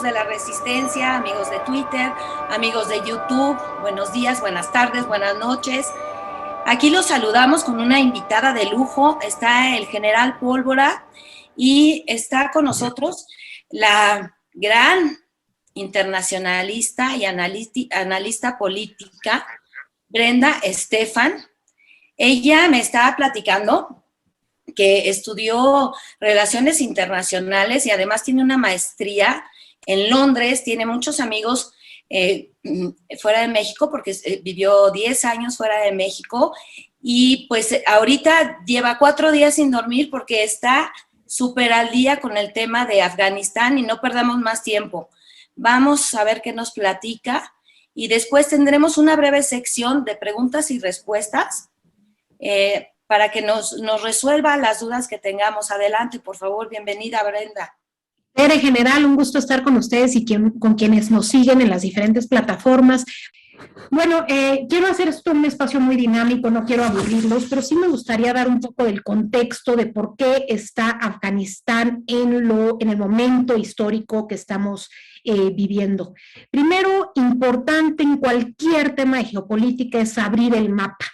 amigos de la Resistencia, amigos de Twitter, amigos de YouTube, buenos días, buenas tardes, buenas noches. Aquí los saludamos con una invitada de lujo, está el general Pólvora y está con nosotros la gran internacionalista y analista política, Brenda Estefan. Ella me estaba platicando que estudió Relaciones Internacionales y además tiene una maestría en Londres, tiene muchos amigos fuera de México porque vivió 10 años fuera de México y pues ahorita lleva 4 días sin dormir porque está súper al día con el tema de Afganistán y no perdamos más tiempo. Vamos a ver qué nos platica y después tendremos una breve sección de preguntas y respuestas para que nos resuelva las dudas que tengamos. Adelante, por favor, bienvenida, Brenda. En general, un gusto estar con ustedes y con quienes nos siguen en las diferentes plataformas. Bueno, quiero hacer esto un espacio muy dinámico, no quiero aburrirlos, pero sí me gustaría dar un poco del contexto de por qué está Afganistán en el momento histórico que estamos viviendo. Primero, importante en cualquier tema de geopolítica es abrir el mapa.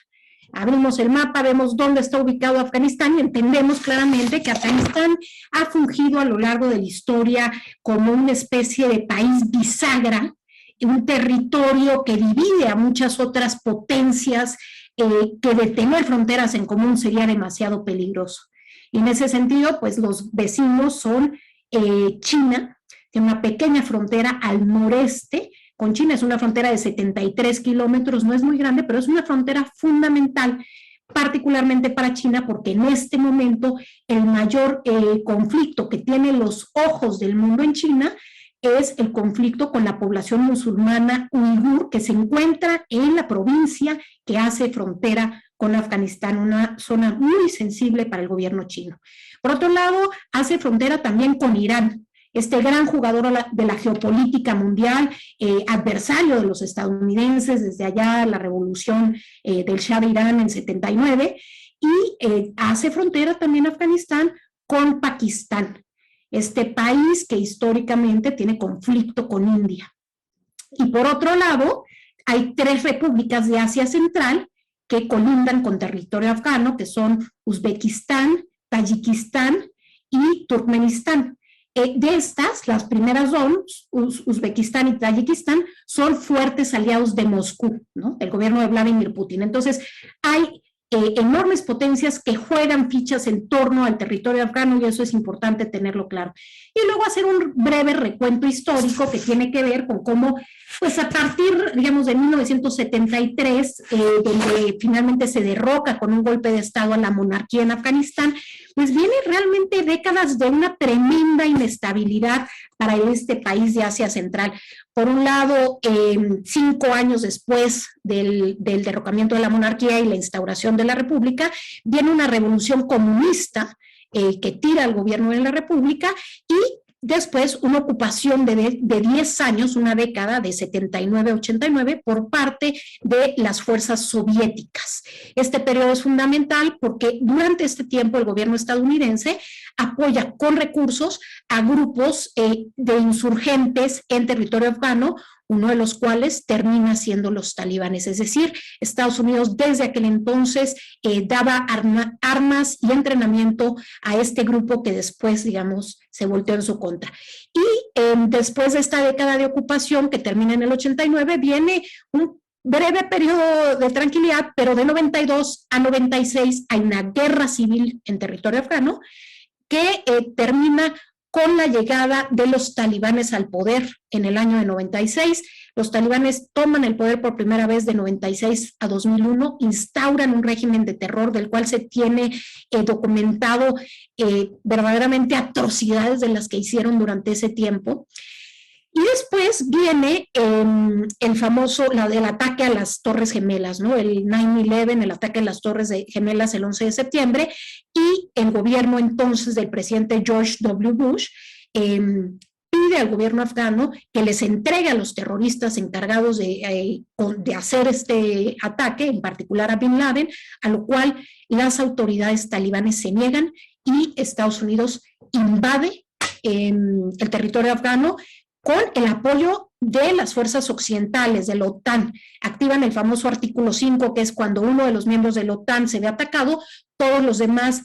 Abrimos el mapa, vemos dónde está ubicado Afganistán y entendemos claramente que Afganistán ha fungido a lo largo de la historia como una especie de país bisagra, un territorio que divide a muchas otras potencias, que de tener fronteras en común sería demasiado peligroso. Y en ese sentido, pues los vecinos son China, que es una pequeña frontera al noreste con China, es una frontera de 73 kilómetros, no es muy grande, pero es una frontera fundamental, particularmente para China, porque en este momento el mayor conflicto que tienen los ojos del mundo en China es el conflicto con la población musulmana uigur, que se encuentra en la provincia que hace frontera con Afganistán, una zona muy sensible para el gobierno chino. Por otro lado, hace frontera también con Irán, este gran jugador de la geopolítica mundial, adversario de los estadounidenses desde allá la revolución del Shah de Irán en 79, y hace frontera también Afganistán con Pakistán, este país que históricamente tiene conflicto con India. Y por otro lado, hay 3 repúblicas de Asia Central que colindan con territorio afgano, que son Uzbekistán, Tayikistán y Turkmenistán. De estas, las primeras dos, Uzbekistán y Tayikistán, son fuertes aliados de Moscú, ¿no? Del gobierno de Vladimir Putin. Entonces, hay enormes potencias que juegan fichas en torno al territorio afgano y eso es importante tenerlo claro. Y luego hacer un breve recuento histórico que tiene que ver con cómo, pues a partir, digamos, de 1973, donde finalmente se derroca con un golpe de Estado a la monarquía en Afganistán, pues viene realmente décadas de una tremenda inestabilidad para este país de Asia Central. Por un lado, 5 años después del derrocamiento de la monarquía y la instauración de la república, viene una revolución comunista que tira al gobierno de la república y después una ocupación de 10 años, una década de 79 a 89 por parte de las fuerzas soviéticas. Este periodo es fundamental porque durante este tiempo el gobierno estadounidense apoya con recursos a grupos de insurgentes en territorio afgano, uno de los cuales termina siendo los talibanes, es decir, Estados Unidos desde aquel entonces daba armas y entrenamiento a este grupo que después, digamos, se volteó en su contra. Y después de esta década de ocupación que termina en el 89, viene un breve periodo de tranquilidad, pero de 92 a 96 hay una guerra civil en territorio afgano que termina con la llegada de los talibanes al poder en el año de 96. Los talibanes toman el poder por primera vez de 96 a 2001, instauran un régimen de terror del cual se tiene documentado verdaderamente atrocidades de las que hicieron durante ese tiempo. Y después viene el famoso, del ataque a las Torres Gemelas, ¿no? El 9/11, el ataque a las Torres Gemelas el 11 de septiembre, y el gobierno entonces del presidente George W. Bush pide al gobierno afgano que les entregue a los terroristas encargados de hacer este ataque, en particular a Bin Laden, a lo cual las autoridades talibanes se niegan y Estados Unidos invade el territorio afgano con el apoyo de las fuerzas occidentales, de la OTAN. Activan el famoso artículo 5, que es cuando uno de los miembros de la OTAN se ve atacado, todos los demás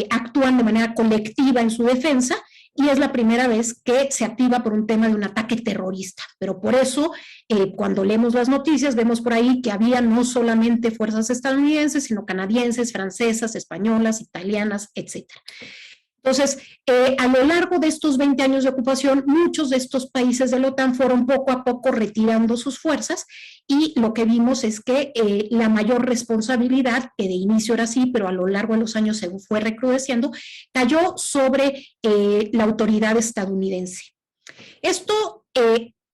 actúan de manera colectiva en su defensa, y es la primera vez que se activa por un tema de un ataque terrorista. Pero por eso, cuando leemos las noticias, vemos por ahí que había no solamente fuerzas estadounidenses, sino canadienses, francesas, españolas, italianas, etcétera. Entonces, a lo largo de estos 20 años de ocupación, muchos de estos países de la OTAN fueron poco a poco retirando sus fuerzas, y lo que vimos es que la mayor responsabilidad, que de inicio era así, pero a lo largo de los años se fue recrudeciendo, cayó sobre la autoridad estadounidense. Esto,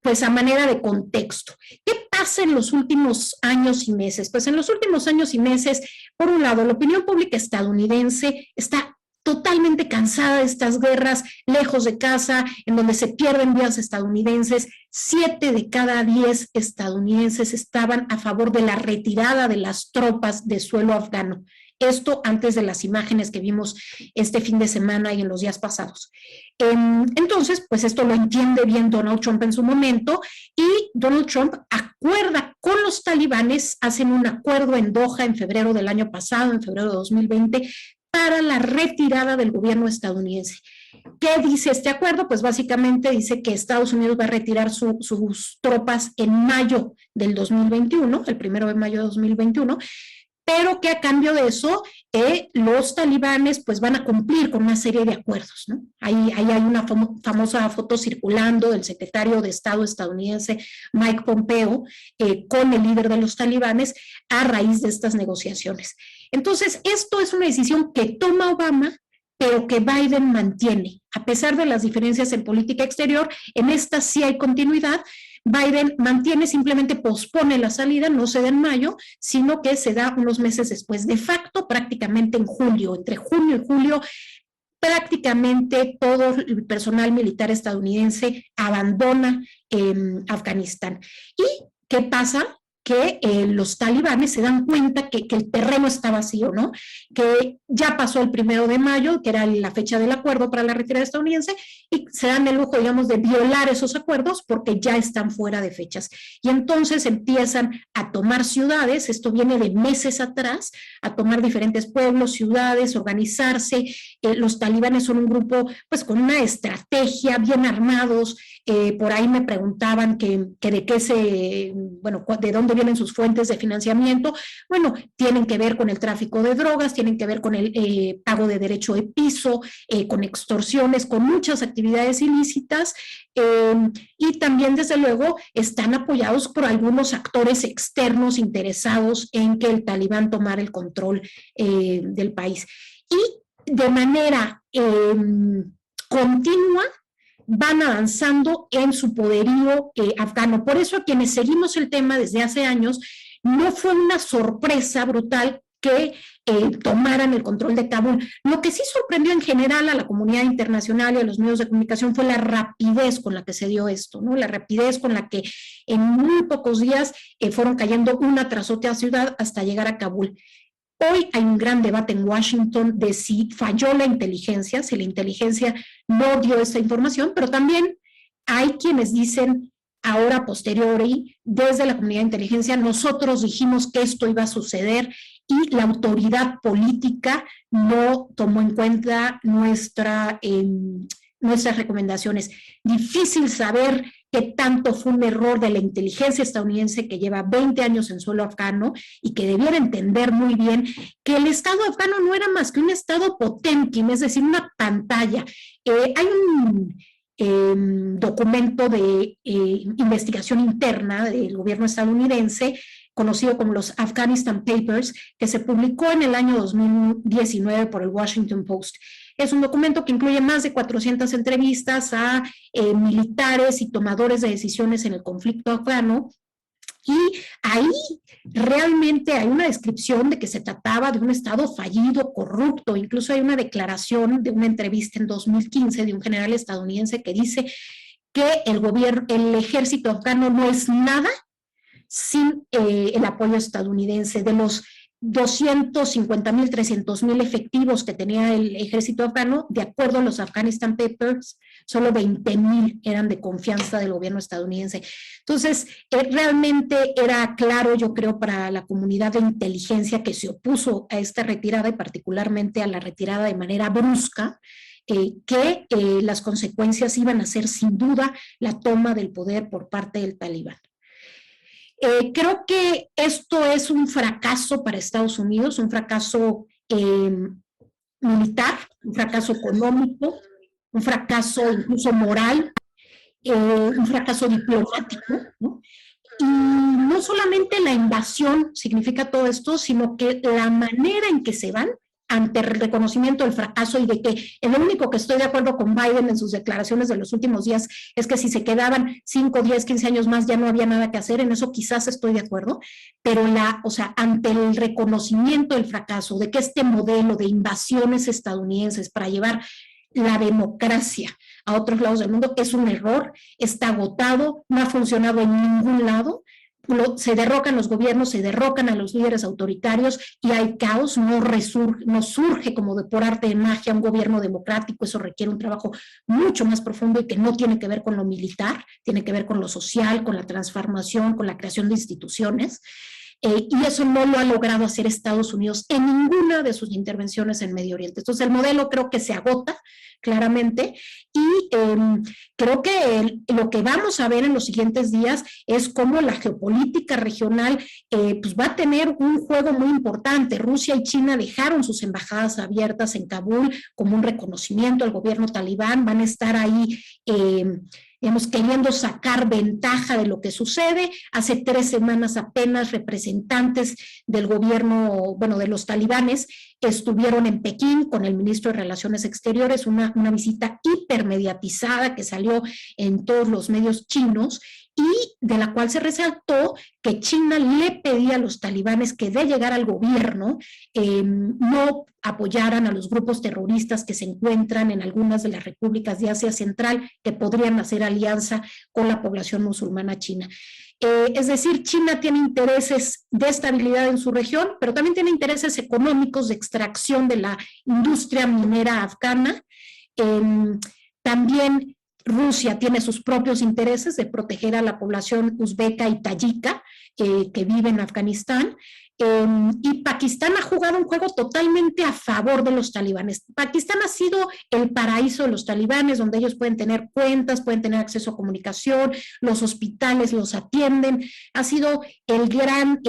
pues a manera de contexto. ¿Qué pasa en los últimos años y meses? Pues en los últimos años y meses, por un lado, la opinión pública estadounidense está totalmente cansada de estas guerras lejos de casa, en donde se pierden vidas estadounidenses. 7 de cada 10 estadounidenses estaban a favor de la retirada de las tropas de suelo afgano. Esto antes de las imágenes que vimos este fin de semana y en los días pasados. Entonces, pues esto lo entiende bien Donald Trump en su momento, y Donald Trump acuerda con los talibanes, hacen un acuerdo en Doha en febrero del año pasado, en febrero de 2020, para la retirada del gobierno estadounidense. ¿Qué dice este acuerdo? Pues básicamente dice que Estados Unidos va a retirar sus tropas en mayo del 2021, el 1 de mayo de 2021, pero que a cambio de eso los talibanes pues van a cumplir con una serie de acuerdos, ¿no? Ahí hay una famosa foto circulando del secretario de Estado estadounidense Mike Pompeo con el líder de los talibanes a raíz de estas negociaciones. Entonces, esto es una decisión que toma Obama, pero que Biden mantiene. A pesar de las diferencias en política exterior, en esta sí hay continuidad. Biden mantiene, simplemente pospone la salida, no se da en mayo, sino que se da unos meses después. De facto, prácticamente en julio, entre junio y julio, prácticamente todo el personal militar estadounidense abandona Afganistán. ¿Y qué pasa? Que los talibanes se dan cuenta que el terreno está vacío, ¿no? Que ya pasó el 1 de mayo, que era la fecha del acuerdo para la retirada estadounidense, y se dan el lujo, digamos, de violar esos acuerdos porque ya están fuera de fechas. Y entonces empiezan a tomar ciudades, esto viene de meses atrás, a tomar diferentes pueblos, ciudades, organizarse. Los talibanes son un grupo, pues, con una estrategia, bien armados. Por ahí me preguntaban que de qué bueno, de dónde vienen sus fuentes de financiamiento. Bueno, tienen que ver con el tráfico de drogas, tienen que ver con el pago de derecho de piso, con extorsiones, con muchas actividades ilícitas, y también, desde luego, están apoyados por algunos actores externos interesados en que el talibán tomara el control del país. Y de manera continua van avanzando en su poderío afgano. Por eso, a quienes seguimos el tema desde hace años, no fue una sorpresa brutal que tomaran el control de Kabul. Lo que sí sorprendió en general a la comunidad internacional y a los medios de comunicación fue la rapidez con la que se dio esto, ¿no? La rapidez con la que en muy pocos días fueron cayendo una tras otra ciudad hasta llegar a Kabul. Hoy hay un gran debate en Washington de si falló la inteligencia, si la inteligencia no dio esta información, pero también hay quienes dicen, ahora posteriori, desde la comunidad de inteligencia, nosotros dijimos que esto iba a suceder y la autoridad política no tomó en cuenta nuestras recomendaciones. Difícil saber qué tanto fue un error de la inteligencia estadounidense, que lleva 20 años en suelo afgano y que debiera entender muy bien que el Estado afgano no era más que un Estado Potemkin, es decir, una pantalla. Hay un documento de investigación interna del gobierno estadounidense conocido como los Afghanistan Papers, que se publicó en el año 2019 por el Washington Post. Es un documento que incluye más de 400 entrevistas a militares y tomadores de decisiones en el conflicto afgano, y ahí realmente hay una descripción de que se trataba de un Estado fallido, corrupto. Incluso hay una declaración de una entrevista en 2015 de un general estadounidense que dice que el ejército afgano no es nada sin el apoyo estadounidense. De los 250,000, 300,000 efectivos que tenía el ejército afgano, de acuerdo a los Afghanistan Papers, solo 20,000 eran de confianza del gobierno estadounidense. Entonces, realmente era claro, yo creo, para la comunidad de inteligencia que se opuso a esta retirada y particularmente a la retirada de manera brusca, que las consecuencias iban a ser sin duda la toma del poder por parte del talibán. Creo que esto es un fracaso para Estados Unidos, un fracaso militar, un fracaso económico, un fracaso incluso moral, un fracaso diplomático, ¿no? Y no solamente la invasión significa todo esto, sino que la manera en que se van ante el reconocimiento del fracaso y de que lo único que estoy de acuerdo con Biden en sus declaraciones de los últimos días es que si se quedaban 5, 10, 15 años más ya no había nada que hacer, en eso quizás estoy de acuerdo, pero ante el reconocimiento del fracaso, de que este modelo de invasiones estadounidenses para llevar la democracia a otros lados del mundo es un error, está agotado, no ha funcionado en ningún lado, se derrocan los gobiernos, se derrocan a los líderes autoritarios y hay caos, no surge como de por arte de magia un gobierno democrático, eso requiere un trabajo mucho más profundo y que no tiene que ver con lo militar, tiene que ver con lo social, con la transformación, con la creación de instituciones. Y eso no lo ha logrado hacer Estados Unidos en ninguna de sus intervenciones en Medio Oriente. Entonces el modelo creo que se agota claramente y creo que lo que vamos a ver en los siguientes días es cómo la geopolítica regional pues va a tener un juego muy importante. Rusia y China dejaron sus embajadas abiertas en Kabul como un reconocimiento al gobierno talibán, van a estar ahí digamos, queriendo sacar ventaja de lo que sucede. Hace 3 semanas apenas representantes del gobierno, bueno, de los talibanes, estuvieron en Pekín con el ministro de Relaciones Exteriores, una visita hipermediatizada que salió en todos los medios chinos y de la cual se resaltó que China le pedía a los talibanes que de llegar al gobierno no apoyaran a los grupos terroristas que se encuentran en algunas de las repúblicas de Asia Central que podrían hacer alianza con la población musulmana china. Es decir, China tiene intereses de estabilidad en su región, pero también tiene intereses económicos de extracción de la industria minera afgana. También Rusia tiene sus propios intereses de proteger a la población uzbeca y tayika que vive en Afganistán. Y Pakistán ha jugado un juego totalmente a favor de los talibanes. Pakistán ha sido el paraíso de los talibanes, donde ellos pueden tener cuentas, pueden tener acceso a comunicación, los hospitales los atienden. Ha sido el gran,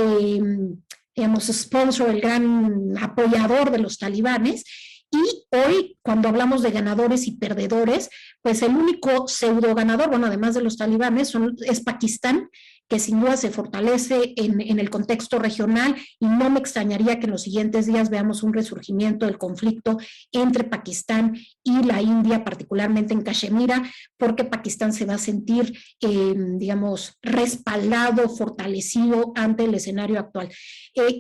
digamos, sponsor, el gran apoyador de los talibanes. Y hoy, cuando hablamos de ganadores y perdedores, pues el único pseudo ganador, bueno, además de los talibanes, es Pakistán, que sin duda se fortalece en el contexto regional y no me extrañaría que en los siguientes días veamos un resurgimiento del conflicto entre Pakistán y la India, particularmente en Cachemira, porque Pakistán se va a sentir, digamos, respaldado, fortalecido ante el escenario actual.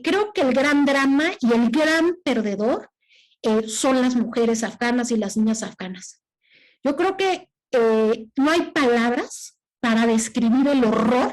Creo que el gran drama y el gran perdedor son las mujeres afganas y las niñas afganas. Yo creo que no hay palabras para describir el horror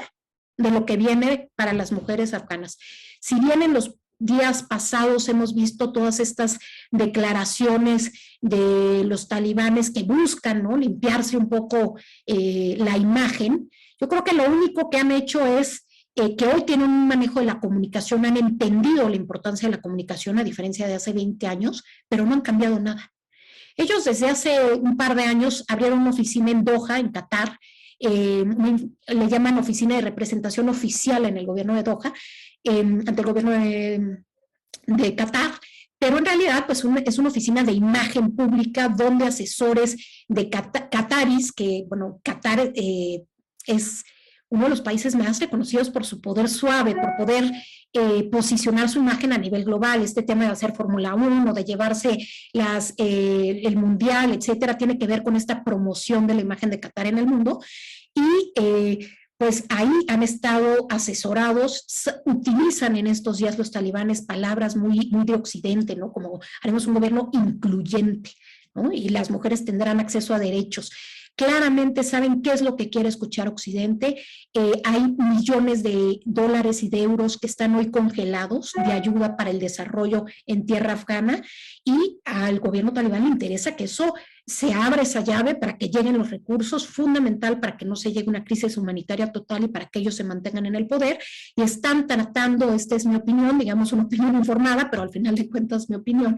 de lo que viene para las mujeres afganas. Si bien en los días pasados hemos visto todas estas declaraciones de los talibanes que buscan, ¿no?, limpiarse un poco la imagen, yo creo que lo único que han hecho es que hoy tienen un manejo de la comunicación, han entendido la importancia de la comunicación a diferencia de hace 20 años, pero no han cambiado nada. Ellos desde hace un par de años abrieron una oficina en Doha, en Qatar, le llaman oficina de representación oficial en el gobierno de Doha, ante el gobierno de Qatar, pero en realidad pues es una oficina de imagen pública donde asesores de qataris, que bueno, Qatar es uno de los países más reconocidos por su poder suave, por poder posicionar su imagen a nivel global. Este tema de hacer Fórmula 1, de llevarse el Mundial, etcétera, tiene que ver con esta promoción de la imagen de Qatar en el mundo. Y pues ahí han estado asesorados, utilizan en estos días los talibanes palabras muy de Occidente, ¿no?, como haremos un gobierno incluyente, ¿no?, y las mujeres tendrán acceso a derechos. Claramente saben qué es lo que quiere escuchar Occidente. Hay millones de dólares y de euros que están hoy congelados de ayuda para el desarrollo en tierra afgana y al gobierno talibán le interesa que eso se abre esa llave para que lleguen los recursos, fundamental para que no se llegue a una crisis humanitaria total y para que ellos se mantengan en el poder, y están tratando, esta es mi opinión, digamos una opinión informada, pero al final de cuentas mi opinión,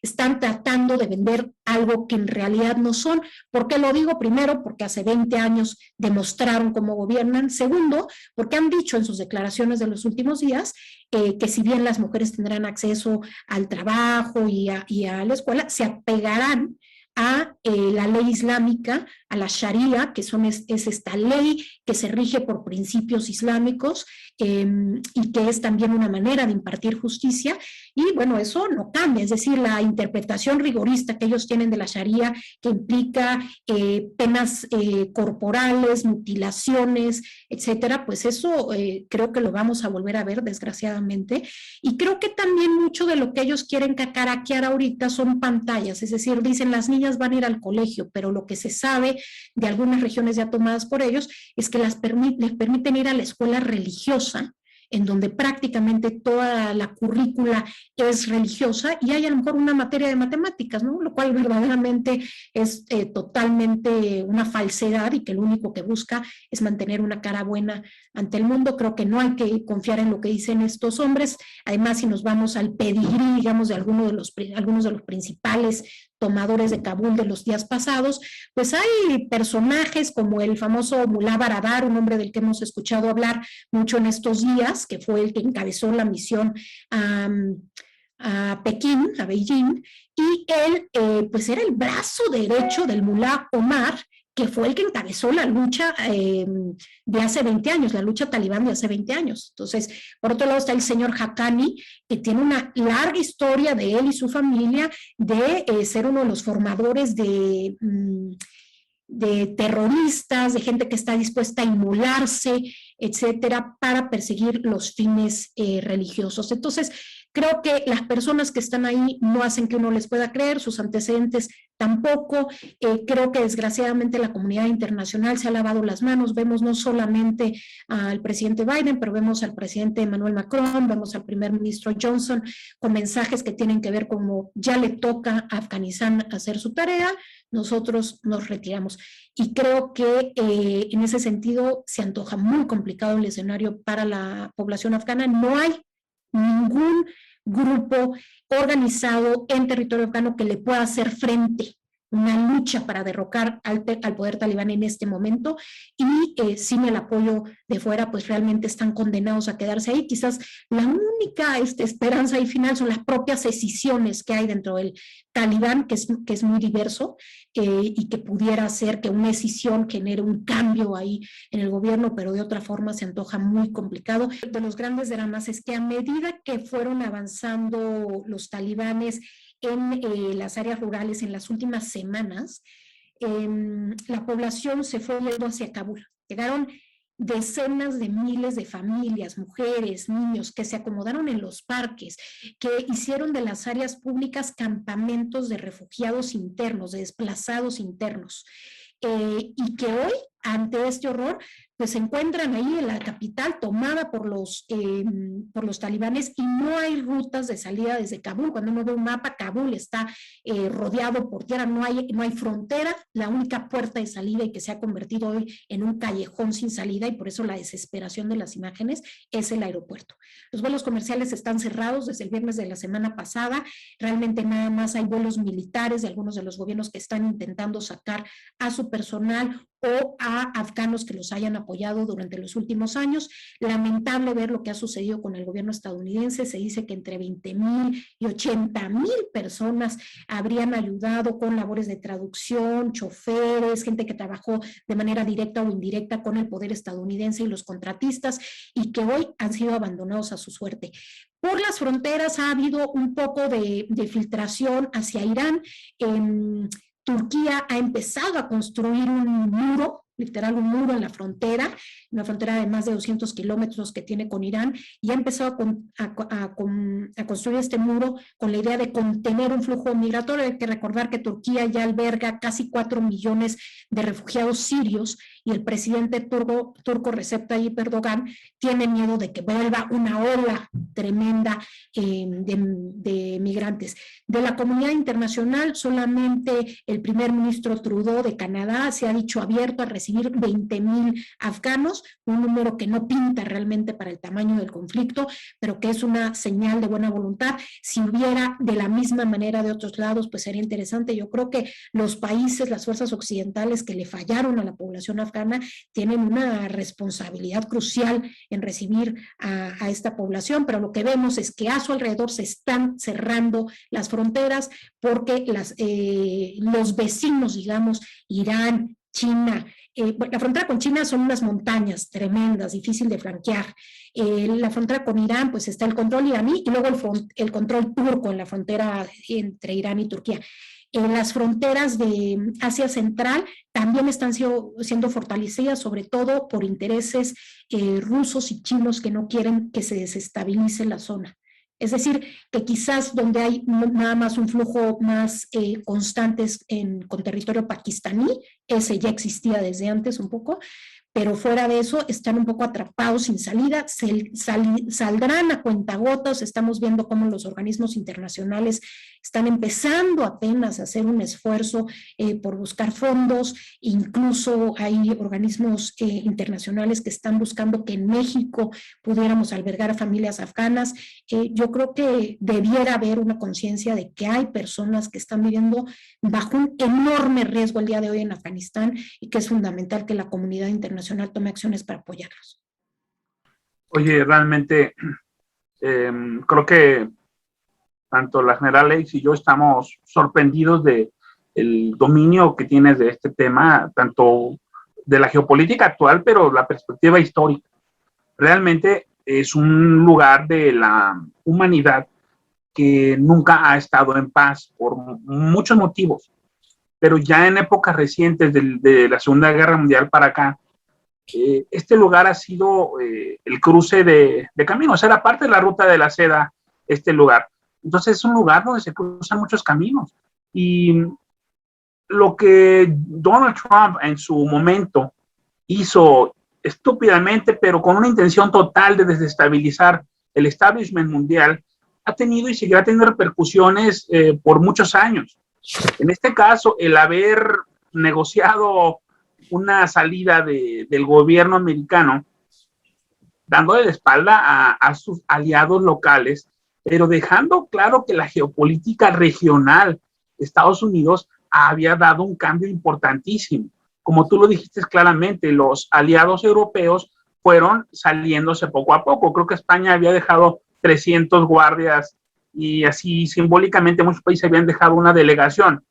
están tratando de vender algo que en realidad no son. ¿Por qué lo digo? Primero, porque hace 20 años demostraron cómo gobiernan. Segundo, porque han dicho en sus declaraciones de los últimos días que si bien las mujeres tendrán acceso al trabajo y a la escuela, se apegarán a la ley islámica, a la Sharia, que es esta ley que se rige por principios islámicos y que es también una manera de impartir justicia. Y bueno, eso no cambia, es decir, la interpretación rigorista que ellos tienen de la Sharia, que implica penas corporales, mutilaciones, etcétera, pues eso creo que lo vamos a volver a ver, desgraciadamente. Y creo que también mucho de lo que ellos quieren cacaraquear ahorita son pantallas, es decir, dicen las niñas van a ir al colegio, pero lo que se sabe de algunas regiones ya tomadas por ellos es que les permiten ir a la escuela religiosa, en donde prácticamente toda la currícula es religiosa y hay a lo mejor una materia de matemáticas, ¿no? Lo cual verdaderamente es totalmente una falsedad y que lo único que busca es mantener una cara buena ante el mundo. Creo que no hay que confiar en lo que dicen estos hombres. Además, si nos vamos al pedigrí, digamos, de algunos de los principales tomadores de Kabul de los días pasados, pues hay personajes como el famoso Mullah Baradar, un hombre del que hemos escuchado hablar mucho en estos días, que fue el que encabezó la misión a Pekín, a Beijing, y él pues era el brazo derecho del Mullah Omar, que fue el que encabezó la lucha de hace 20 años, la lucha talibán de hace 20 años. Entonces, por otro lado está el señor Haqqani, que tiene una larga historia de él y su familia de ser uno de los formadores de terroristas, de gente que está dispuesta a inmolarse, etcétera, para perseguir los fines religiosos. Entonces, creo que las personas que están ahí no hacen que uno les pueda creer, sus antecedentes tampoco. Creo que desgraciadamente la comunidad internacional se ha lavado las manos. Vemos no solamente al presidente Biden, pero vemos al presidente Emmanuel Macron, vemos al primer ministro Johnson con mensajes que tienen que ver como ya le toca a Afganistán hacer su tarea, nosotros nos retiramos. Y creo que en ese sentido se antoja muy complicado el escenario para la población afgana. No hay ningún grupo organizado en territorio afgano que le pueda hacer frente, una lucha para derrocar al poder talibán en este momento, y sin el apoyo de fuera, pues realmente están condenados a quedarse ahí. Quizás la única esperanza y final son las propias escisiones que hay dentro del talibán, que es muy diverso, y que pudiera hacer que una escisión genere un cambio ahí en el gobierno, pero de otra forma se antoja muy complicado. De los grandes dramas es que a medida que fueron avanzando los talibanes en las áreas rurales en las últimas semanas, la población se fue yendo hacia Kabul. Llegaron decenas de miles de familias, mujeres, niños, que se acomodaron en los parques, que hicieron de las áreas públicas campamentos de refugiados internos, de desplazados internos, y que hoy, ante este horror, pues se encuentran ahí en la capital tomada por los talibanes, y no hay rutas de salida desde Kabul. Cuando uno ve un mapa, Kabul está rodeado por tierra, no hay frontera, la única puerta de salida, y que se ha convertido hoy en un callejón sin salida, y por eso la desesperación de las imágenes, es el aeropuerto. Los vuelos comerciales están cerrados desde el viernes de la semana pasada, realmente nada más hay vuelos militares de algunos de los gobiernos que están intentando sacar a su personal o a afganos que los hayan apoyado durante los últimos años. Lamentable ver lo que ha sucedido con el gobierno estadounidense. Se dice que entre 20,000 y 80,000 personas habrían ayudado con labores de traducción, choferes, gente que trabajó de manera directa o indirecta con el poder estadounidense y los contratistas, y que hoy han sido abandonados a su suerte. Por las fronteras ha habido un poco de filtración hacia Irán. Turquía ha empezado a construir un muro literal un muro en la frontera, una frontera de más de 200 kilómetros que tiene con Irán, y ha empezado a construir este muro con la idea de contener un flujo migratorio. Hay que recordar que Turquía ya alberga casi 4 millones de refugiados sirios, y el presidente turco Recep Tayyip Erdogan tiene miedo de que vuelva una ola tremenda de migrantes. De la comunidad internacional, solamente el primer ministro Trudeau de Canadá se ha dicho abierto a recibir 20,000 afganos, un número que no pinta realmente para el tamaño del conflicto, pero que es una señal de buena voluntad. Si hubiera de la misma manera de otros lados, pues sería interesante. Yo creo que los países, las fuerzas occidentales que le fallaron a la población afgana, tienen una responsabilidad crucial en recibir a esta población, pero lo que vemos es que a su alrededor se están cerrando las fronteras porque los vecinos, digamos, Irán, China, la frontera con China son unas montañas tremendas, difícil de flanquear. La frontera con Irán, pues está el control iraní y luego el control turco en la frontera entre Irán y Turquía. Las fronteras de Asia Central también están siendo fortalecidas, sobre todo por intereses rusos y chinos que no quieren que se desestabilice la zona. Es decir, que quizás donde hay nada más un flujo más constante con territorio pakistaní, ese ya existía desde antes un poco, pero fuera de eso están un poco atrapados sin salida, saldrán a cuentagotas. Estamos viendo cómo los organismos internacionales están empezando apenas a hacer un esfuerzo por buscar fondos. Incluso hay organismos internacionales que están buscando que en México pudiéramos albergar a familias afganas. Yo creo que debiera haber una conciencia de que hay personas que están viviendo bajo un enorme riesgo el día de hoy en Afganistán, y que es fundamental que la comunidad internacional tome acciones para apoyarlos. Oye, realmente creo que tanto la general Leix y yo estamos sorprendidos de el dominio que tienes de este tema, tanto de la geopolítica actual, pero la perspectiva histórica. Realmente es un lugar de la humanidad que nunca ha estado en paz por muchos motivos, pero ya en épocas recientes de la Segunda Guerra Mundial para acá, este lugar ha sido el cruce de caminos, era parte de la ruta de la seda, este lugar. Entonces es un lugar donde se cruzan muchos caminos, y lo que Donald Trump en su momento hizo estúpidamente, pero con una intención total de desestabilizar el establishment mundial, ha tenido y seguirá teniendo repercusiones por muchos años. En este caso, el haber negociado una salida del gobierno americano, dándole la espalda a sus aliados locales, pero dejando claro que la geopolítica regional de Estados Unidos había dado un cambio importantísimo. Como tú lo dijiste claramente, los aliados europeos fueron saliéndose poco a poco. Creo que España había dejado 300 guardias, y así simbólicamente muchos países habían dejado una delegación.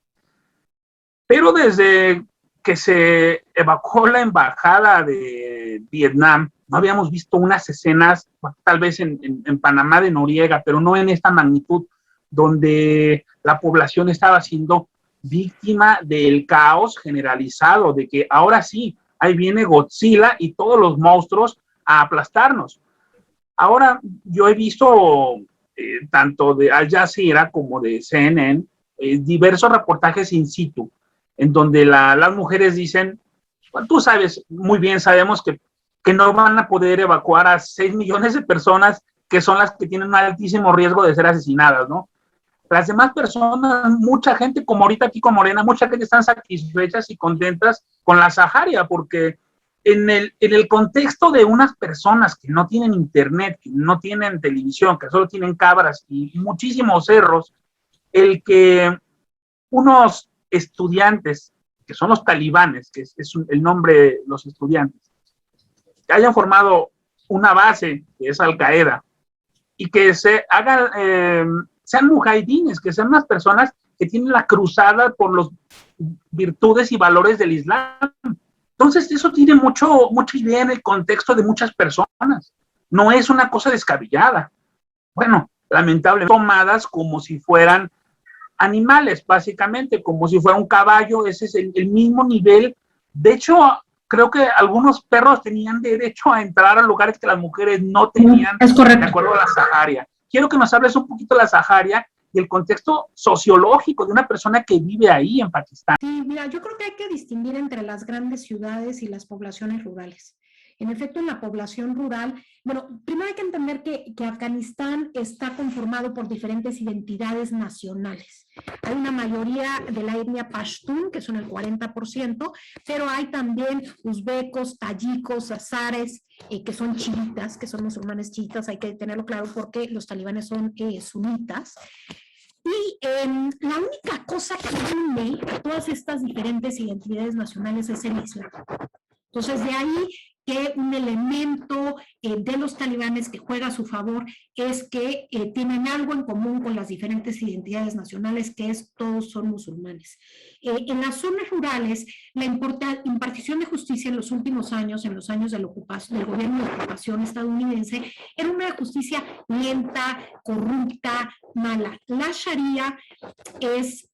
Pero desde que se evacuó la embajada de Vietnam, no habíamos visto unas escenas, tal vez en Panamá de Noriega, pero no en esta magnitud, donde la población estaba siendo víctima del caos generalizado, de que ahora sí, ahí viene Godzilla y todos los monstruos a aplastarnos. Ahora yo he visto tanto de Al Jazeera como de CNN diversos reportajes in situ, en donde las mujeres dicen, bueno, tú sabes muy bien, sabemos que no van a poder evacuar a 6 millones de personas, que son las que tienen un altísimo riesgo de ser asesinadas, ¿no? Las demás personas, mucha gente, como ahorita aquí con Morena, mucha gente están satisfechas y contentas con la Saharia, porque en el contexto de unas personas que no tienen internet, que no tienen televisión, que solo tienen cabras y muchísimos cerros, el que unos estudiantes, que son los talibanes, que es el nombre de los estudiantes, que hayan formado una base, que es Al Qaeda, y que se hagan, sean mujahidines, que sean unas personas que tienen la cruzada por las virtudes y valores del Islam. Entonces, eso tiene mucha idea en el contexto de muchas personas. No es una cosa descabellada. Bueno, lamentablemente, tomadas como si fueran animales, básicamente, como si fuera un caballo. Ese es el mismo nivel. De hecho, creo que algunos perros tenían derecho a entrar a lugares que las mujeres no tenían, es correcto, de acuerdo a la Saharia. Quiero que nos hables un poquito de la Saharia y el contexto sociológico de una persona que vive ahí en Pakistán. Sí, mira, yo creo que hay que distinguir entre las grandes ciudades y las poblaciones rurales. En efecto, en la población rural, bueno, primero hay que entender que Afganistán está conformado por diferentes identidades nacionales. Hay una mayoría de la etnia Pashtun, que son el 40%, pero hay también uzbecos, tayikos, azares, que son chiitas, que son musulmanes chiitas, hay que tenerlo claro porque los talibanes son sunitas. Y la única cosa que une a todas estas diferentes identidades nacionales es el Islam. Entonces, de ahí que un elemento de los talibanes que juega a su favor es que tienen algo en común con las diferentes identidades nacionales, que es todos son musulmanes. En las zonas rurales, la impartición de justicia en los últimos años, en los años del gobierno de ocupación estadounidense, era una justicia lenta, corrupta, mala. La Sharia es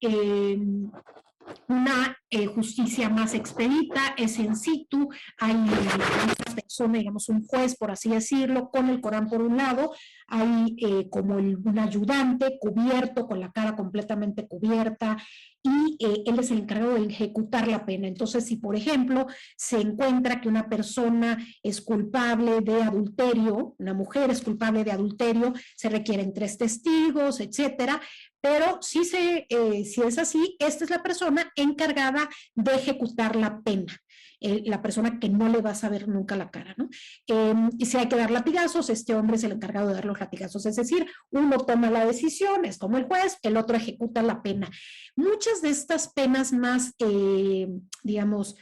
una justicia más expedita, es in situ, hay una persona, digamos un juez, por así decirlo, con el Corán por un lado, hay como un ayudante cubierto, con la cara completamente cubierta, y él es el encargado de ejecutar la pena. Entonces, si por ejemplo se encuentra que una persona es culpable de adulterio, una mujer es culpable de adulterio, se requieren 3 testigos, etcétera, pero si es así, esta es la persona encargada de ejecutar la pena, la persona que no le va a saber nunca la cara, ¿no? Y si hay que dar latigazos, este hombre es el encargado de dar los latigazos, es decir, uno toma la decisión, es como el juez, el otro ejecuta la pena. Muchas de estas penas más, digamos,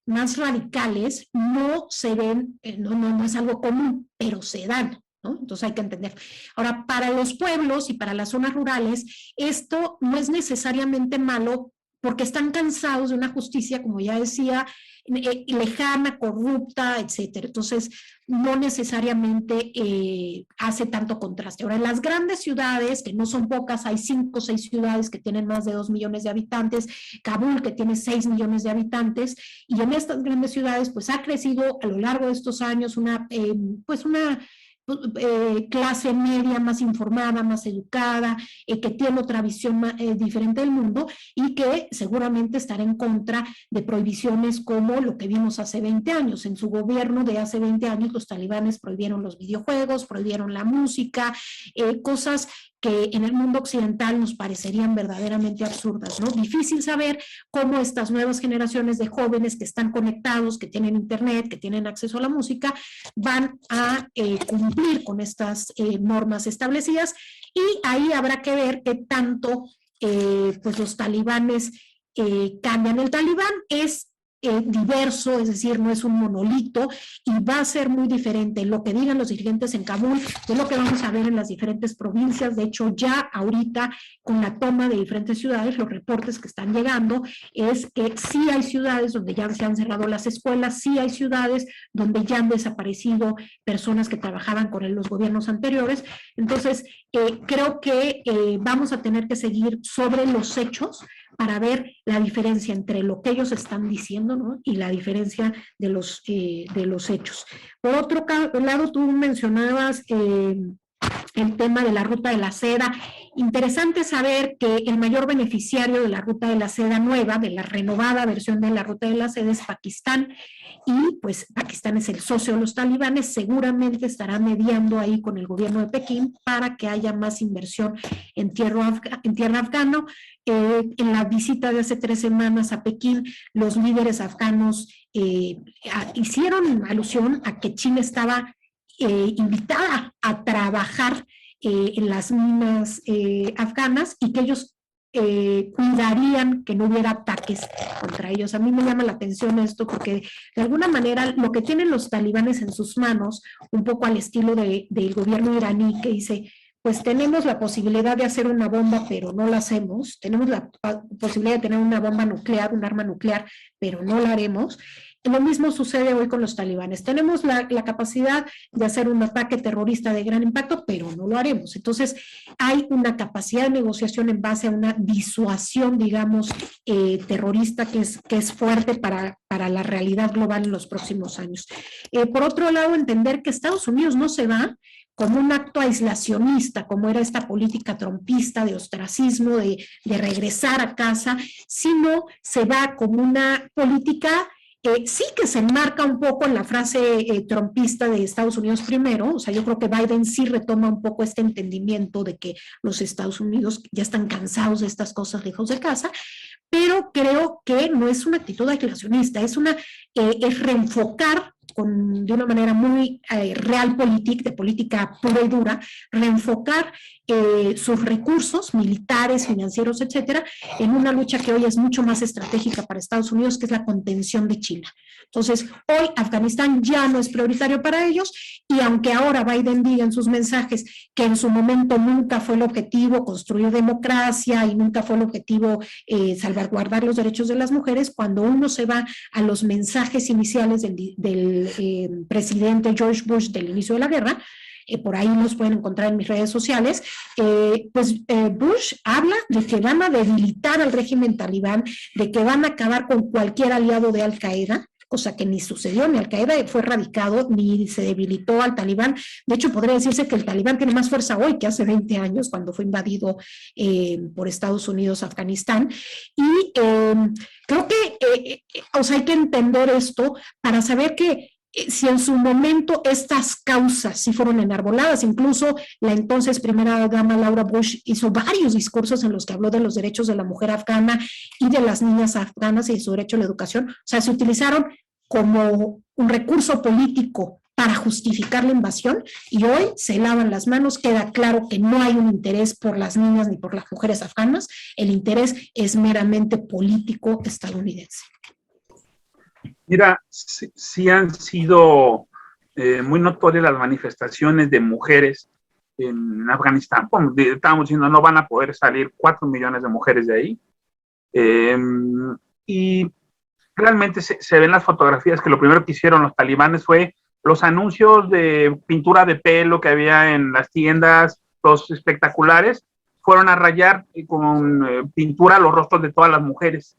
más radicales no se ven, no es algo común, pero se dan, ¿no? Entonces hay que entender. Ahora, para los pueblos y para las zonas rurales, esto no es necesariamente malo porque están cansados de una justicia, como ya decía, lejana, corrupta, etcétera. Entonces, no necesariamente hace tanto contraste. Ahora, en las grandes ciudades, que no son pocas, hay 5 o 6 ciudades que tienen más de 2 millones de habitantes, Kabul, que tiene 6 millones de habitantes, y en estas grandes ciudades, pues ha crecido a lo largo de estos años una clase media más informada, más educada, que tiene otra visión diferente del mundo y que seguramente estará en contra de prohibiciones como lo que vimos hace 20 años. En su gobierno de hace 20 años los talibanes prohibieron los videojuegos, prohibieron la música, cosas que en el mundo occidental nos parecerían verdaderamente absurdas, ¿no? Difícil saber cómo estas nuevas generaciones de jóvenes que están conectados, que tienen internet, que tienen acceso a la música, van a cumplir con estas normas establecidas, y ahí habrá que ver qué tanto pues los talibanes cambian. El talibán es diverso, es decir, no es un monolito, y va a ser muy diferente lo que digan los dirigentes en Kabul de lo que vamos a ver en las diferentes provincias. De hecho, ya ahorita con la toma de diferentes ciudades, los reportes que están llegando es que sí hay ciudades donde ya se han cerrado las escuelas, sí hay ciudades donde ya han desaparecido personas que trabajaban con los gobiernos anteriores. Entonces, creo que vamos a tener que seguir sobre los hechos para ver la diferencia entre lo que ellos están diciendo, ¿no? Y la diferencia de los hechos. Por otro lado, tú mencionabas el tema de la ruta de la seda. Interesante saber que el mayor beneficiario de la ruta de la seda nueva, de la renovada versión de la ruta de la seda, es Pakistán, y pues Pakistán es el socio de los talibanes, seguramente estará mediando ahí con el gobierno de Pekín para que haya más inversión en tierra afgana. En la visita de hace 3 semanas a Pekín, los líderes afganos hicieron alusión a que China estaba invitada a trabajar en las minas afganas y que ellos cuidarían que no hubiera ataques contra ellos. A mí me llama la atención esto porque de alguna manera lo que tienen los talibanes en sus manos, un poco al estilo del gobierno iraní, que dice, pues tenemos la posibilidad de hacer una bomba, pero no la hacemos, tenemos la posibilidad de tener una bomba nuclear, un arma nuclear, pero no la haremos. Lo mismo sucede hoy con los talibanes. Tenemos la capacidad de hacer un ataque terrorista de gran impacto, pero no lo haremos. Entonces, hay una capacidad de negociación en base a una disuasión, digamos, terrorista que es fuerte para la realidad global en los próximos años. Por otro lado, entender que Estados Unidos no se va como un acto aislacionista, como era esta política trumpista de ostracismo, de regresar a casa, sino se va como una política sí que se enmarca un poco en la frase trumpista de Estados Unidos primero. O sea, yo creo que Biden sí retoma un poco este entendimiento de que los Estados Unidos ya están cansados de estas cosas lejos de casa, pero creo que no es una actitud aislacionista, es reenfocar de una manera muy realpolitik, de política pura y dura, reenfocar sus recursos militares, financieros, etcétera, en una lucha que hoy es mucho más estratégica para Estados Unidos, que es la contención de China. Entonces, hoy Afganistán ya no es prioritario para ellos, y aunque ahora Biden diga en sus mensajes que en su momento nunca fue el objetivo construir democracia y nunca fue el objetivo salvaguardar los derechos de las mujeres, cuando uno se va a los mensajes iniciales del presidente George Bush del inicio de la guerra, por ahí los pueden encontrar en mis redes sociales, Bush habla de que van a debilitar al régimen talibán, de que van a acabar con cualquier aliado de Al-Qaeda, cosa que ni sucedió, ni Al-Qaeda fue erradicado, ni se debilitó al talibán. De hecho, podría decirse que el talibán tiene más fuerza hoy que hace 20 años, cuando fue invadido por Estados Unidos Afganistán. Y creo que o sea, hay que entender esto para saber que si en su momento estas causas sí fueron enarboladas, incluso la entonces primera dama Laura Bush hizo varios discursos en los que habló de los derechos de la mujer afgana y de las niñas afganas y de su derecho a la educación. O sea, se utilizaron como un recurso político para justificar la invasión, y hoy se lavan las manos. Queda claro que no hay un interés por las niñas ni por las mujeres afganas, el interés es meramente político estadounidense. Mira, sí han sido muy notorias las manifestaciones de mujeres en Afganistán. Como estábamos diciendo, no van a poder salir 4 millones de mujeres de ahí. Y realmente se ven las fotografías que lo primero que hicieron los talibanes fue los anuncios de pintura de pelo que había en las tiendas, los espectaculares, fueron a rayar con pintura los rostros de todas las mujeres.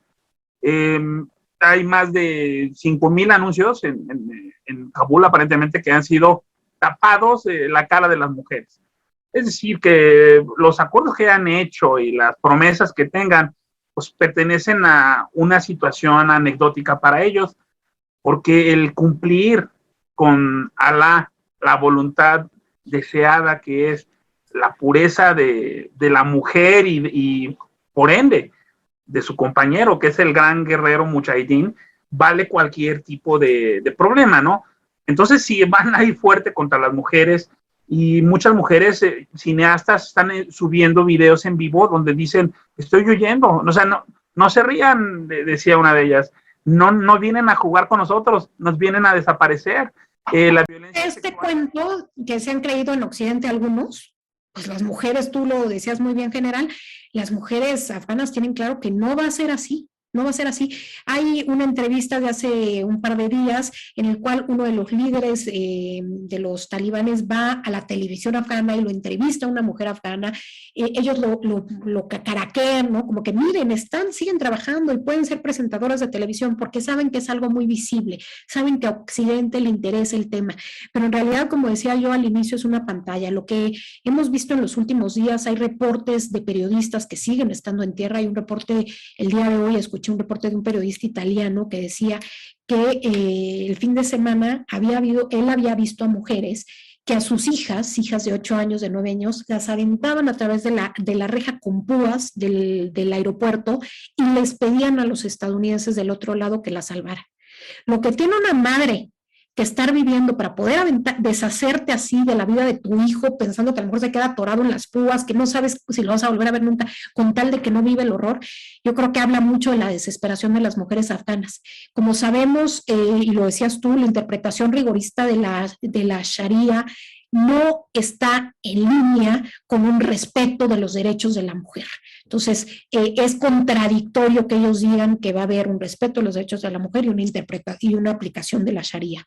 Hay más de 5,000 anuncios en Kabul, aparentemente, que han sido tapados la cara de las mujeres. Es decir, que los acuerdos que han hecho y las promesas que tengan, pues pertenecen a una situación anecdótica para ellos, porque el cumplir con Alá la voluntad deseada, que es la pureza de la mujer y por ende de su compañero, que es el gran guerrero mujahidín, vale cualquier tipo de problema, ¿no? Entonces, si van ahí fuerte contra las mujeres, y muchas mujeres cineastas están subiendo videos en vivo donde dicen, estoy huyendo, o sea, no se rían, decía una de ellas, no vienen a jugar con nosotros, nos vienen a desaparecer. La violencia sexual. Cuento que se han creído en Occidente algunos, pues las mujeres, tú lo decías muy bien, general, las mujeres afganas tienen claro que no va a ser así. No va a ser así. Hay una entrevista de hace un par de días en el cual uno de los líderes de los talibanes va a la televisión afgana y lo entrevista a una mujer afgana. Ellos lo cacaraquean, ¿no? Como que miren, siguen trabajando y pueden ser presentadoras de televisión porque saben que es algo muy visible, saben que a Occidente le interesa el tema. Pero en realidad, como decía yo al inicio, es una pantalla. Lo que hemos visto en los últimos días, hay reportes de periodistas que siguen estando en tierra. Hay un reporte el día de hoy, escuché un reporte de un periodista italiano que decía que el fin de semana él había visto a mujeres que a sus hijas de 8 años, de 9 años, las aventaban a través de la reja con púas del aeropuerto y les pedían a los estadounidenses del otro lado que las salvaran. Lo que tiene una madre que estar viviendo para poder deshacerte así de la vida de tu hijo, pensando que a lo mejor se queda atorado en las púas, que no sabes si lo vas a volver a ver nunca, con tal de que no vive el horror, yo creo que habla mucho de la desesperación de las mujeres afganas. Como sabemos, y lo decías tú, la interpretación rigorista de la Sharia no está en línea con un respeto de los derechos de la mujer. Entonces, es contradictorio que ellos digan que va a haber un respeto de los derechos de la mujer y una interpretación y una aplicación de la Sharia.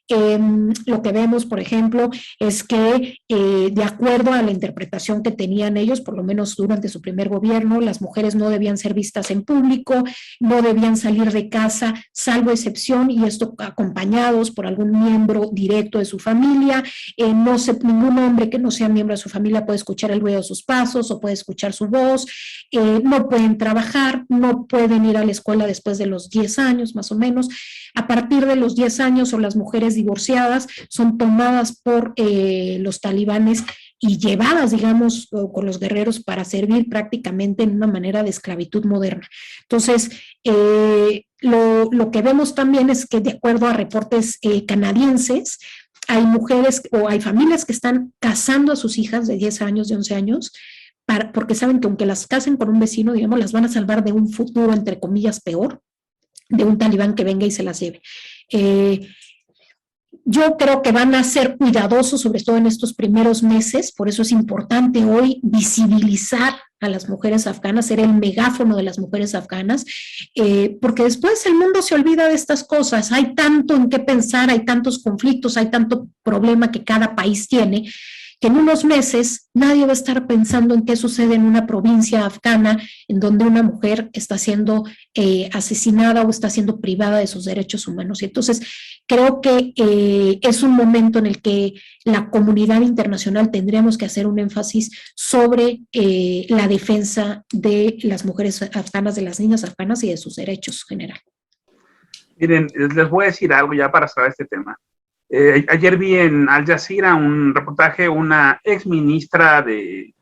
Lo que vemos, por ejemplo, es que de acuerdo a la interpretación que tenían ellos, por lo menos durante su primer gobierno, las mujeres no debían ser vistas en público, no debían salir de casa, salvo excepción, y esto acompañados por algún miembro directo de su familia. Ningún hombre que no sea miembro de su familia puede escuchar el ruido de sus pasos o puede escuchar su voz. No pueden trabajar, no pueden ir a la escuela después de los 10 años, más o menos. A partir de los 10 años, o las mujeres divorciadas son tomadas por los talibanes y llevadas, digamos, con los guerreros para servir prácticamente en una manera de esclavitud moderna. Entonces, lo que vemos también es que, de acuerdo a reportes canadienses, hay mujeres o hay familias que están casando a sus hijas de 10 años, de 11 años, porque saben que aunque las casen con un vecino, digamos, las van a salvar de un futuro, entre comillas, peor, de un talibán que venga y se las lleve. Yo creo que van a ser cuidadosos, sobre todo en estos primeros meses, por eso es importante hoy visibilizar a las mujeres afganas, ser el megáfono de las mujeres afganas, porque después el mundo se olvida de estas cosas, hay tanto en qué pensar, hay tantos conflictos, hay tanto problema que cada país tiene, que en unos meses nadie va a estar pensando en qué sucede en una provincia afgana en donde una mujer está siendo asesinada o está siendo privada de sus derechos humanos. Y entonces creo que es un momento en el que la comunidad internacional tendremos que hacer un énfasis sobre la defensa de las mujeres afganas, de las niñas afganas y de sus derechos en general. Miren, les voy a decir algo ya para cerrar este tema. Ayer vi en Al Jazeera un reportaje, una ex ministra de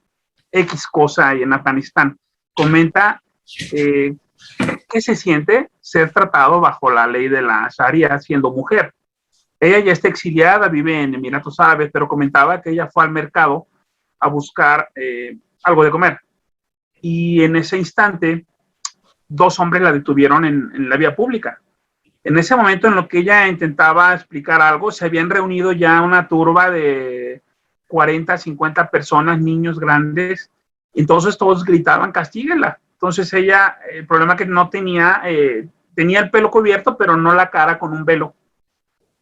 X cosa en Afganistán comenta qué se siente ser tratado bajo la ley de la Sharia siendo mujer. Ella ya está exiliada, vive en Emiratos Árabes, pero comentaba que ella fue al mercado a buscar algo de comer. Y en ese instante, 2 hombres la detuvieron en la vía pública. En ese momento en lo que ella intentaba explicar algo, se habían reunido ya una turba de 40, 50 personas, niños grandes, entonces todos gritaban, castíguenla. Entonces ella, el problema que no tenía, tenía el pelo cubierto, pero no la cara con un velo.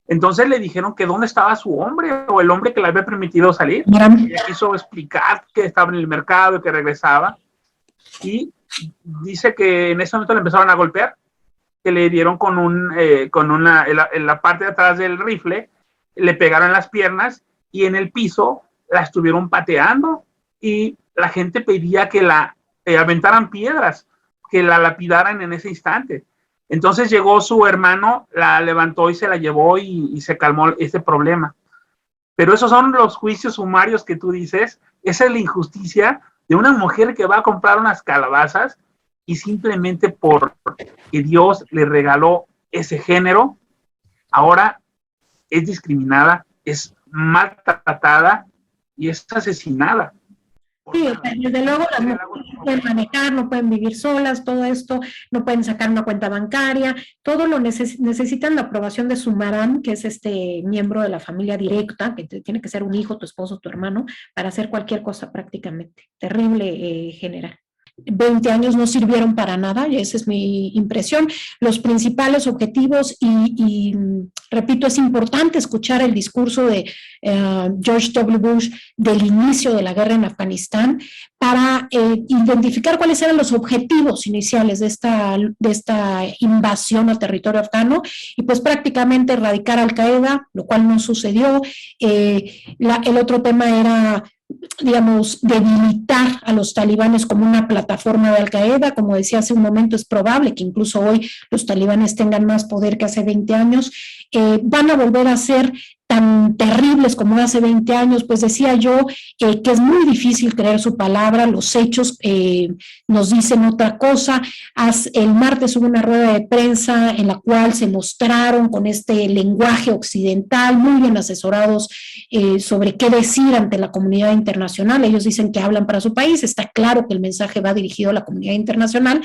Entonces le dijeron que dónde estaba su hombre, o el hombre que le había permitido salir. Ella quiso explicar que estaba en el mercado y que regresaba, y dice que en ese momento le empezaron a golpear, que le dieron en la parte de atrás del rifle, le pegaron las piernas y en el piso la estuvieron pateando y la gente pedía que la aventaran piedras, que la lapidaran en ese instante. Entonces llegó su hermano, la levantó y se la llevó y se calmó ese problema. Pero esos son los juicios sumarios que tú dices, esa es la injusticia de una mujer que va a comprar unas calabazas y simplemente porque Dios le regaló ese género, ahora es discriminada, es maltratada y es asesinada. Sí, desde luego las mujeres no pueden manejar, no pueden vivir solas, todo esto, no pueden sacar una cuenta bancaria, todo lo necesitan la aprobación de su marán, que es este miembro de la familia directa, que tiene que ser un hijo, tu esposo, tu hermano, para hacer cualquier cosa prácticamente. Terrible general. 20 años no sirvieron para nada, y esa es mi impresión. Los principales objetivos, y repito, es importante escuchar el discurso de George W. Bush del inicio de la guerra en Afganistán para identificar cuáles eran los objetivos iniciales de esta invasión al territorio afgano, y pues prácticamente erradicar a Al-Qaeda, lo cual no sucedió. El otro tema era, digamos, debilitar a los talibanes como una plataforma de Al-Qaeda. Como decía hace un momento, es probable que incluso hoy los talibanes tengan más poder que hace 20 años. Van a volver a ser tan terribles como hace 20 años, pues decía yo que es muy difícil creer su palabra, los hechos nos dicen otra cosa. El martes hubo una rueda de prensa en la cual se mostraron con este lenguaje occidental, muy bien asesorados sobre qué decir ante la comunidad internacional. Ellos dicen que hablan para su país, está claro que el mensaje va dirigido a la comunidad internacional,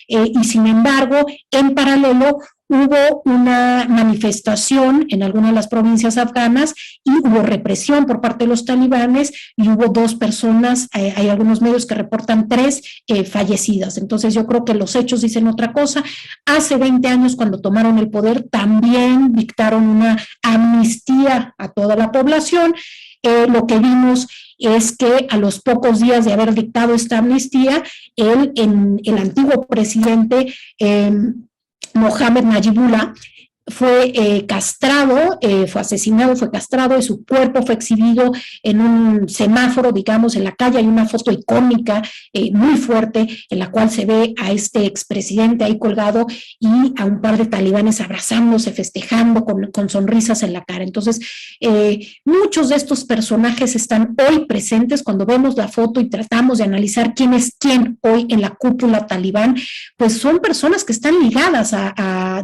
y sin embargo, en paralelo, hubo una manifestación en algunas de las provincias afganas y hubo represión por parte de los talibanes y hubo 2 personas, hay algunos medios que reportan 3 fallecidas. Entonces yo creo que los hechos dicen otra cosa. Hace 20 años, cuando tomaron el poder, también dictaron una amnistía a toda la población. Lo que vimos es que a los pocos días de haber dictado esta amnistía, el antiguo presidente Mohamed Najibullah fue castrado, fue asesinado, fue castrado y su cuerpo fue exhibido en un semáforo, digamos, en la calle. Hay una foto icónica muy fuerte en la cual se ve a este expresidente ahí colgado y a un par de talibanes abrazándose, festejando con sonrisas en la cara. Entonces, muchos de estos personajes están hoy presentes. Cuando vemos la foto y tratamos de analizar quién es quién hoy en la cúpula talibán, pues son personas que están ligadas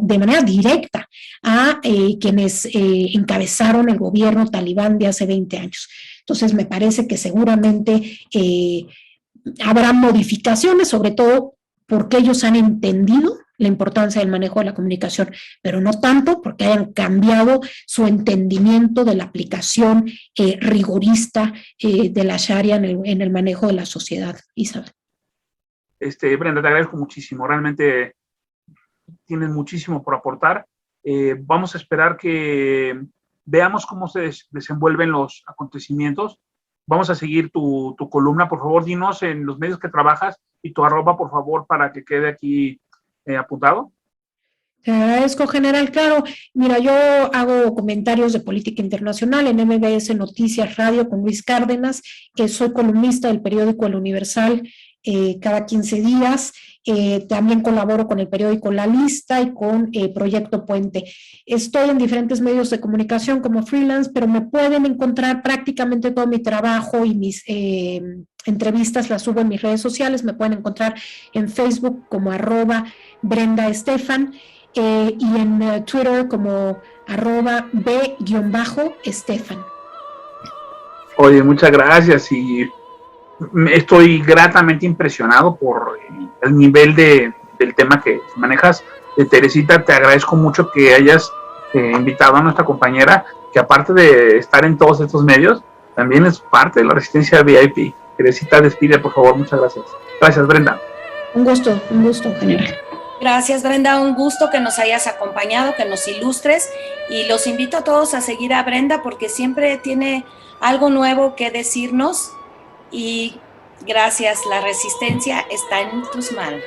de manera directa a quienes encabezaron el gobierno talibán de hace 20 años. Entonces me parece que seguramente habrá modificaciones, sobre todo porque ellos han entendido la importancia del manejo de la comunicación, pero no tanto porque hayan cambiado su entendimiento de la aplicación rigorista de la Sharia en el manejo de la sociedad. Isabel. Brenda, te agradezco muchísimo, realmente tienes muchísimo por aportar. Vamos a esperar que veamos cómo se desenvuelven los acontecimientos. Vamos a seguir tu columna. Por favor, dinos en los medios que trabajas y tu arroba, por favor, para que quede aquí apuntado. Te agradezco, general. Claro, mira, yo hago comentarios de política internacional en MBS Noticias Radio con Luis Cárdenas, que soy columnista del periódico El Universal cada 15 días. También colaboro con el periódico La Lista y con Proyecto Puente. Estoy en diferentes medios de comunicación como freelance, pero me pueden encontrar prácticamente todo mi trabajo y mis entrevistas las subo en mis redes sociales. Me pueden encontrar en Facebook como @BrendaEstefan y en Twitter como @B_Estefan. Oye, muchas gracias y estoy gratamente impresionado por el nivel del tema que manejas. Teresita, te agradezco mucho que hayas invitado a nuestra compañera, que aparte de estar en todos estos medios, también es parte de la Resistencia VIP. Teresita, despide, por favor. Muchas gracias. Gracias, Brenda. Un gusto, general. Gracias, Brenda, un gusto que nos hayas acompañado, que nos ilustres, y los invito a todos a seguir a Brenda porque siempre tiene algo nuevo que decirnos. Y gracias, la resistencia está en tus manos.